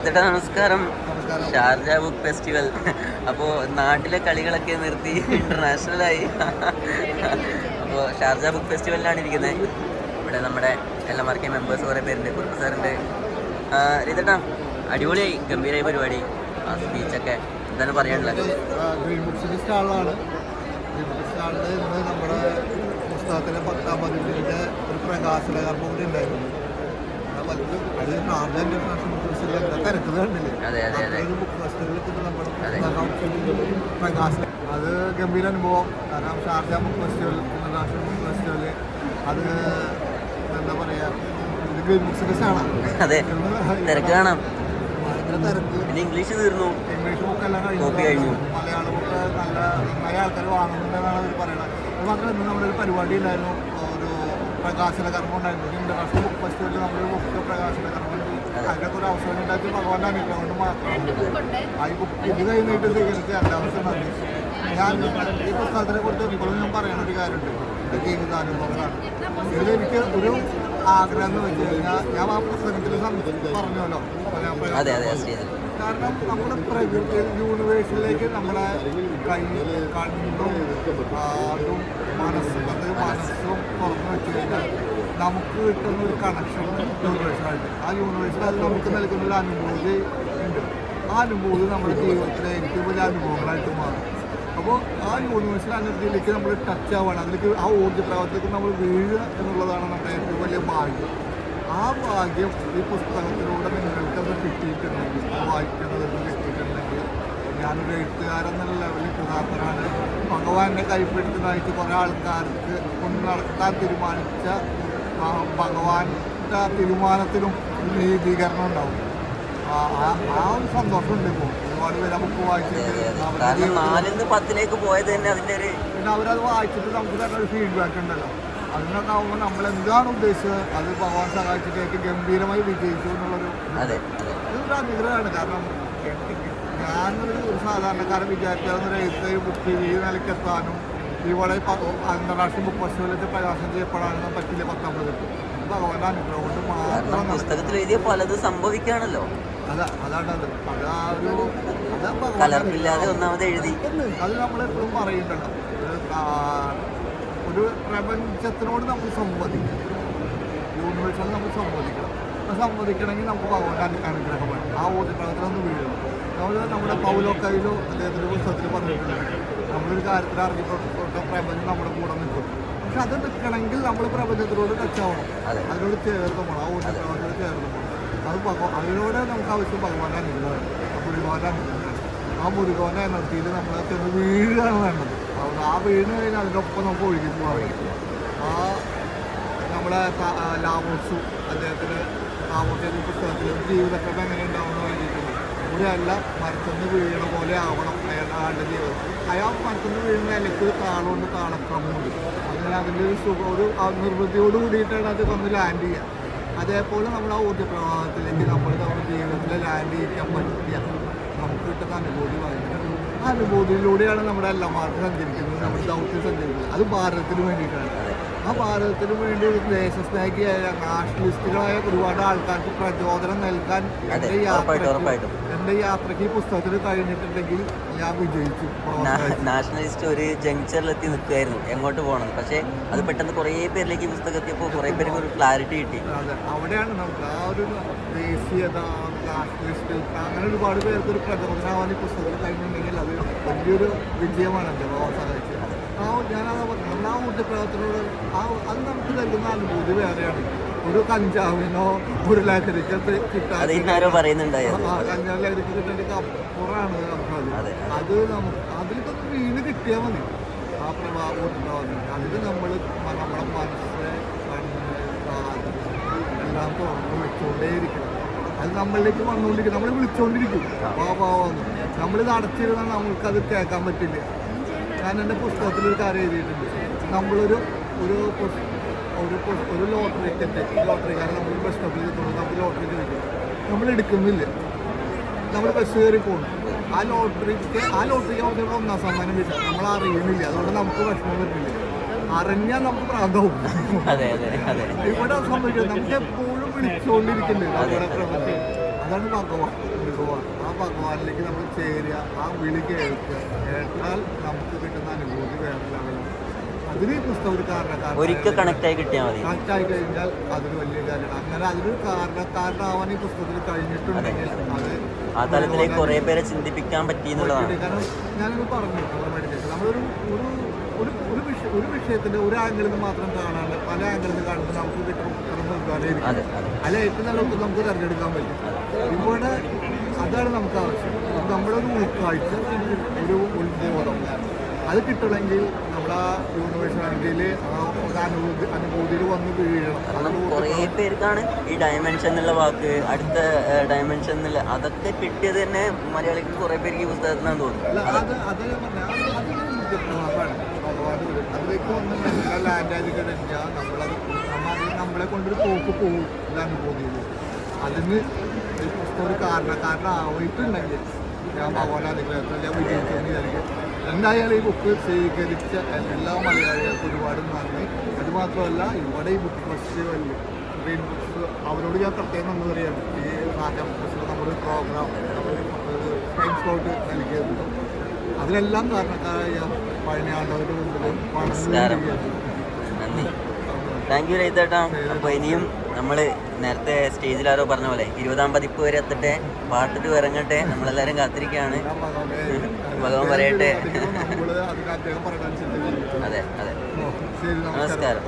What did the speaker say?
ചേട്ടാ നമസ്കാരം. Sharjah book festival. അപ്പോൾ നാട്ടിലെ കളികളൊക്കെ നിർത്തി ഇന്റർനാഷണലായി. അപ്പോൾ ഷാർജ ബുക്ക് ഫെസ്റ്റിവലിലാണ് ഇരിക്കുന്നത്. ഇവിടെ നമ്മുടെ LMRK മെമ്പേഴ്സ് കുറേ പേരുണ്ട്, കുറുപ്പ് സാറുണ്ട്. ഇതേട്ടാ അടിപൊളിയായി, ഗംഭീരമായ പരിപാടി. ആ സ്പീച്ചൊക്കെ എന്താണ് പറയാനുള്ളത്? ഗ്രീൻ ബുക്സിൻ്റെ സ്റ്റാളാണ്. ഗ്രീൻ ബുക്ക് സ്റ്റാളിൽ ഇന്ന് നമ്മുടെ പുസ്തകത്തിലെ 10ാം പതിപ്പിൻ്റെ ഒരു പ്രകാശന കർമ്മം കൂടി ഉണ്ടായിരുന്നു. അത് ഷാർജ ഇന്റർനാഷണൽ ബുക്ക് ഫെസ്റ്റിവൽ തിരക്കുന്നത് കണ്ടില്ലേ? ഒരു ബുക്ക് ഫെസ്റ്റിവലിൽ നമ്മുടെ പ്രകാശനം അത് ഗംഭീര അനുഭവം. കാരണം Sharjah book festival, international book festival, അത് എന്താ പറയുക, ഇത് ഗ്രീൻ ബുക്സിൻ്റെ സ്റ്റാളാണ്. അതെ, തിരക്ക് കാണാം. ഭയങ്കര തിരക്ക്. പിന്നെ ഇംഗ്ലീഷ് തീർന്നു, ഇംഗ്ലീഷ് ബുക്കെല്ലാം കഴിഞ്ഞു. മലയാളം ബുക്ക് നന്നായി ആൾക്കാർ വാങ്ങുന്നുണ്ടെന്നാണ് അവർ പറയുന്നത്. അത് മാത്രമല്ല, ഇന്ന് നമ്മുടെ ഒരു പരിപാടി ഉണ്ടായിരുന്നു, ഒരു പ്രകാശന കർമ്മം ഉണ്ടായിരുന്നു. ഇന്റർനാഷണൽ ബുക്ക് ഫെസ്റ്റിവലിൽ നമ്മളൊരു ബുക്ക് പ്രകാശന കർമ്മം ഉണ്ട്. അതിനൊക്കെ ഒരു അവസരം ഉണ്ടാക്കി ഭഗവാന്റെ അനുഗ്രഹം കൊണ്ട് മാത്രമാണ് ആ ഈ ബുക്ക് ഇത് കഴിഞ്ഞിട്ട് സ്വീകരിച്ച എല്ലാവർക്കും നന്ദി. ഞാൻ ഈ പുസ്തകത്തിനെ കുറിച്ച് ഇപ്പോഴും ഞാൻ പറയുന്ന ഒരു കാര്യമുണ്ട്, എൻ്റെ ജീവിതാനുഭവങ്ങളാണ്. ഇതിലെനിക്ക് ഒരു ആഗ്രഹം എന്ന് വെച്ച് കഴിഞ്ഞാൽ, ഞാൻ ആ പുസ്തകത്തിൽ പറഞ്ഞല്ലോ, കാരണം നമ്മുടെ പ്രകൃതി യൂണിവേഴ്സിലേക്ക് നമ്മുടെ കണ്ണും അതും മനസ്സും തുറന്നു വെച്ച് കഴിഞ്ഞാൽ നമുക്ക് കിട്ടുന്ന ഒരു കണക്ഷൻ യൂണിവേഴ്സിലായിട്ട്. ആ യൂണിവേഴ്സിൽ അത് നമുക്ക് നൽകുന്ന ഒരു അനുഭൂതി ഉണ്ട്. ആ അനുഭൂതി നമ്മുടെ ജീവിതത്തിലെ ഏറ്റവും വലിയ അനുഭവങ്ങളായിട്ട് മാറും. അപ്പോൾ ആ യൂണിവേഴ്സിൽ എനർജിയിലേക്ക് നമ്മൾ ടച്ച് ആവുകയാണ്, അതിലേക്ക് ആ ഊർജ്ജ പ്രവാഹത്തിലേക്ക് നമ്മൾ വീഴുക എന്നുള്ളതാണ് നമ്മുടെ ഏറ്റവും വലിയ ഭാഗ്യം. ആ ഭാഗ്യം ഈ പുസ്തകത്തിലൂടെ നിങ്ങൾക്കത് കിട്ടിയിട്ടുണ്ടെങ്കിൽ, വായിക്കുന്നതെന്ന് കിട്ടിയിട്ടുണ്ടെങ്കിൽ, ഞാനൊരു എഴുത്തുകാരെന്നുള്ള ലെവലിൽ കൃതാർത്ഥനാണ്. ഭഗവാന്റെ കൈപ്പിടിച്ചതായിട്ട് കുറേ ആൾക്കാർക്ക് കൊണ്ട് നടത്താൻ തീരുമാനിച്ച ഭഗവാന്റെ തീരുമാനത്തിലും നീതീകരണം ഉണ്ടാവും. ആ ഒരു സന്തോഷമുണ്ട്. ഇപ്പോൾ ഒരുപാട് പേര് നമുക്ക് വായിച്ചിട്ട് 4-10 പോയത് തന്നെ അതിൻ്റെ ഒരു, പിന്നെ അവരത് വായിച്ചിട്ട് നമുക്ക് തന്നെ ഒരു ഫീഡ്ബാക്ക് ഉണ്ടല്ലോ. അതിനൊക്കെ ആകുമ്പോൾ നമ്മൾ എന്താണ് ഉദ്ദേശിച്ചത് അത് ഭഗവാൻ സഹായിച്ചിട്ട് ഗംഭീരമായി വിജയിച്ചു എന്നുള്ളൊരു ഇതൊരു അനുഗ്രഹമാണ്. കാരണം ഞാനൊരു സാധാരണക്കാരൻ വിചാരിച്ചാൽ എഴുത്ത് ബുക്ക് ഈ നിലയ്ക്കെത്താനും ഇവിടെ അന്താരാഷ്ട്രീയ ബുക്ക് ഫെസ്റ്റിവലിൽ പ്രകാശനം ചെയ്യപ്പെടാനൊന്നും പറ്റില്ല. 10ാം പതിപ്പ് ഭഗവാന്റെ അനുഗ്രഹം കൊണ്ട് മാത്രം. പുസ്തകത്തിൽ എഴുതിയ പലത് സംഭവിക്കുകയാണല്ലോ. അതാണത്. അത് ആ ഒരു കലർപ്പില്ലാതെ ഒന്നാമത് എഴുതി. അത് നമ്മളെപ്പോഴും പറയുന്നുണ്ടല്ലോ, ഒരു പ്രപഞ്ചത്തിനോട് നമ്മൾ സംവദിക്കണം, യൂണിവേഴ്സിൽ നമ്മൾ സംവദിക്കണം. അത് സംവദിക്കണമെങ്കിൽ നമുക്ക് ഭഗവാന്റെ അനുഗ്രഹം വേണം. ആ ഊർജ്ജപ്രകടനമൊന്നും വീഴും. നമ്മുടെ പൗലോ കൈലോ അദ്ദേഹത്തിൻ്റെ പുസ്തകത്തിൽ പറഞ്ഞിട്ടുണ്ട്, നമ്മളൊരു കാര്യത്തിൽ അറിഞ്ഞപ്പെട്ട പ്രപഞ്ചം നമ്മുടെ കൂടെ നിൽക്കും. പക്ഷെ അത് നിൽക്കണമെങ്കിൽ നമ്മൾ പ്രപഞ്ചത്തിനോട് ടച്ചാവണം, അതിനോട് ചേർന്ന് പോകണം, ആ ഊർജ്ജപ്രകടനത്തോട് ചേർന്ന് പോകണം. അത് അതിനോട് നമുക്ക് ആവശ്യം ഭഗവാന്റെ അനുഗ്രഹമാണ്, മുരുകോൻ്റെ അനുഗ്രഹമാണ്. ആ മുരുകോൻ്റെ എനർജിയിൽ നമ്മൾ ചെന്ന് വീഴുകയാണ് വേണ്ടത്. ആ വീണ് കഴിഞ്ഞാൽ അതിനൊപ്പം നമുക്ക് ഒഴുകി പോകാൻ. ആ നമ്മുടെ ലാമോസു അദ്ദേഹത്തിന് ലാമോസിൻ്റെ പുസ്തകത്തിൽ ജീവിതക്രമം എങ്ങനെ ഉണ്ടാവുമെന്ന് വേണ്ടിയിട്ടുണ്ട്. ഇവിടെയല്ല മരത്തുനിന്ന് വീഴണ പോലെ ആവണം അയാളുടെ ജീവിതം. അയാൾ മരത്തുനിന്ന് വീഴുന്ന ഇലയ്ക്ക് ഒരു താളമുണ്ട്, താളക്രമമുണ്ട്. അങ്ങനെ അതിൻ്റെ ഒരു സുഖം, ഒരു നിർവൃത്തിയോട് കൂടിയിട്ടാണ് അത് വന്ന് ലാൻഡ് ചെയ്യുക. അതേപോലെ നമ്മൾ ആ ഊർജ്ജ പ്രവാഹത്തിലേക്ക് നമ്മുടെ ജീവിതത്തിൽ ലാൻഡ് ചെയ്യിക്കാൻ പറ്റിയ നമുക്ക് കിട്ടുന്ന അനുഭൂതി ഭയങ്കര. ആ അനുഭൂതിയിലൂടെയാണ് നമ്മുടെ എല്ലാമാർക്കും സഞ്ചരിക്കുന്നത്, നമ്മുടെ ദൗത്യം സഞ്ചരിക്കുന്നത്. അത് ഭാരതത്തിന് വേണ്ടിയിട്ടാണ്. ആ ഭാരതത്തിന് വേണ്ടി ദേശസ്നേഹിയായ നാഷണലിസ്റ്റുകളായ ഒരുപാട് ആൾക്കാർക്ക് പ്രചോദനം നൽകാൻ എൻ്റെ യാത്രയ്ക്ക് ഈ പുസ്തകത്തിൽ കഴിഞ്ഞിട്ടുണ്ടെങ്കിൽ ഞാൻ വിജയിച്ചു. നാഷണലിസ്റ്റ് ഒരു ജംഗ്ഷനിലെത്തി നിൽക്കുകയായിരുന്നു എങ്ങോട്ട് പോകണം, പക്ഷേ അത് പെട്ടെന്ന് കുറേ പേരിലേക്ക് പുസ്തകത്തിയപ്പോൾ കുറേ പേർക്ക് ഒരു ക്ലാരിറ്റി കിട്ടി. അതെ, അവിടെയാണ് നമുക്ക് ആ ഒരു ദേശീയത, നാഷണലിസ്റ്റ്, അങ്ങനെ ഒരുപാട് പേർക്ക് ഒരു പ്രചോദനമാവാൻ ഈ പുസ്തകത്തിൽ കഴിഞ്ഞിട്ടുണ്ടെങ്കിൽ അത് വലിയൊരു വിജയമാണ് എൻ്റെ സഹായിച്ചത്. ഞാനതാ പറഞ്ഞത്, ആ ഊർജ്ജപ്രവർത്തനോട് അത് നമുക്ക് നൽകുന്ന അനുഭൂതി വേറെയാണ്. ഒരു കഞ്ചാവിനോ ഒരു ലഹരിക്ക് കിട്ടാൻ കഞ്ചാവ് ലഹരിക്ക് കിട്ടേണ്ട അപ്പുറമാണ് നമുക്കത്. അത് നമുക്ക് അതിലൊക്കെ വീണ് കിട്ടിയാൽ മതി. ആ ഊർജ്ജപ്രവർത്തനം അതിൽ നമ്മൾ നമ്മുടെ മനസ്സ്, കണ്ണ്, കാത് എല്ലാം തുറന്ന് വെച്ചുകൊണ്ടേയിരിക്കണം. അത് നമ്മളിലേക്ക് വന്നുകൊണ്ടിരിക്കും, നമ്മൾ വിളിച്ചുകൊണ്ടിരിക്കും. പാവാന്ന് നമ്മളിത് അടച്ചിരുന്നാൽ നമുക്കത് കേൾക്കാൻ പറ്റില്ല. ഞാൻ എൻ്റെ പുസ്തകത്തിലൊരു കാര്യം എഴുതിയിട്ടുണ്ട്. നമ്മളൊരു ഒരു ലോട്ടറി ടിക്കറ്റ്, ലോട്ടറിക്കാരൻ നമ്മൾ ബസ് സ്റ്റോപ്പിൽ എത്തുമ്പോൾ നമുക്ക് ലോട്ടറി ചോദിക്കും, നമ്മൾ എടുക്കുന്നില്ല, നമ്മൾ ബസ് കയറി പോകുന്നു. ആ ലോട്ടറിക്ക് നമുക്ക് 1ാം സമ്മാനം കിട്ടും, നമ്മൾ അറിയുന്നില്ല. അതുകൊണ്ട് നമുക്ക് വിഷമം പറ്റില്ല. അറിഞ്ഞാൽ നമുക്ക് പ്രാന്തവും. ഇവിടെ സംഭവിക്കുന്നത് നമുക്ക് എപ്പോഴും വിളിച്ചുകൊണ്ടിരിക്കുന്നുണ്ട് നമ്മുടെ പ്രപഞ്ചം. അതാണ് ഭഗവാൻ. ആ ഭഗവാനിലേക്ക് നമ്മൾ ചേരുക, ആ വിളി കേട്ടാൽ നമുക്ക് കിട്ടുന്ന അനുഭൂതി വേറെ ലെവലാണ്. അതിന് ഈ പുസ്തകം ഒരു ഒരിക്കൽ കണക്ട് ആയി കിട്ടിയാൽ മതി. കണക്ട് ആയി കഴിഞ്ഞാൽ അതൊരു വലിയ കാര്യമാണ്. അങ്ങനെ അതിനൊരു കാരണക്കാരനാവാൻ ഈ പുസ്തകത്തിൽ കഴിഞ്ഞിട്ടുണ്ടെങ്കിൽ അത് ആ തലത്തിലേക്ക് കുറെ പേരെ ചിന്തിപ്പിക്കാൻ പറ്റിയെന്നുള്ളതാണ്. കാരണം ഞാനത് പറഞ്ഞു, നമ്മളൊരു ഒരു വിഷയത്തിന്റെ ഒരു ആംഗിളിൽ നിന്ന് മാത്രം കാണാണ്ട് പല ആംഗിളിൽ നിന്ന് കാണുമ്പോൾ നമുക്ക് കിട്ടുന്ന ഉത്തരം നൽകാനായിരിക്കും. അല്ല, ഏറ്റവും നല്ല ഉത്തരം നമുക്ക് തിരഞ്ഞെടുക്കാൻ പറ്റും. ഇവിടെ അതാണ് നമുക്ക് ആവശ്യം. നമ്മുടെ ഒരു ഉൾക്കാഴ്ച, ഒരു ഉത്ബോധം അത് കിട്ടണമെങ്കിൽ നമ്മൾ ആ യൂണിവേഴ്സാലിറ്റിയിൽ ആ ഒരു അനുഭൂതിയിൽ വന്ന് വീഴണം. കുറേ പേർക്കാണ് ഈ ഡയമെൻഷൻ എന്നുള്ള വാക്ക്, അടുത്ത ഡയമെൻഷൻ എന്നുള്ള അതൊക്കെ കിട്ടിയത് തന്നെ മലയാളിക്ക് കുറേ പേർക്ക് ഈ പുസ്തകത്തിനാന്ന് തോന്നുന്നു. അതിലേക്ക് വന്ന് ലാൻഡാജിക്ക് കഴിഞ്ഞാൽ നമ്മളെ കൊണ്ടൊരു പോക്ക് പോകും അനുഭൂതിയിൽ. അതിന് ഈ പുസ്തകം ഒരു കാരണമായിട്ടുണ്ടെങ്കിൽ ഞാൻ ഭഗവാനാഗ്രഹത്തിൽ ഞാൻ വിജയിച്ചെന്ന് വിചാരിക്കും. എന്തായാലും ഈ ബുക്ക് സ്വീകരിച്ച എല്ലാ മലയാളികൾക്കും ഒരുപാട് നന്ദി. അതുമാത്രമല്ല, ഇവിടെ ഈ ബുക്ക് ഫെസ്റ്റിവലിൽ ഗ്രീൻ ബുക്സ് അവരോട് ഞാൻ പ്രത്യേകം നന്ദി പറയുകയാണ്. ഈ സാജാ ബുക്സിൽ നമ്മുടെ പ്രോഗ്രാം ടൈം സ്ലോട്ട് നൽകിയത് അതിനെല്ലാം കാരണക്കാരായ പഴനിയാണ്ടവരുടെ മുമ്പിലും നന്ദി. താങ്ക് യു രഹിതേട്ടാ. അപ്പോൾ ഇനിയും നമ്മൾ നേരത്തെ സ്റ്റേജിൽ ആരോ പറഞ്ഞ പോലെ 20-ാം പതിപ്പ് വരെ എത്തട്ടെ, പാട്ടിട്ട് ഇറങ്ങട്ടെ, നമ്മളെല്ലാവരും കാത്തിരിക്കുകയാണ്. ഭഗവാൻ പറയട്ടെ. അതെ അതെ, നമസ്കാരം.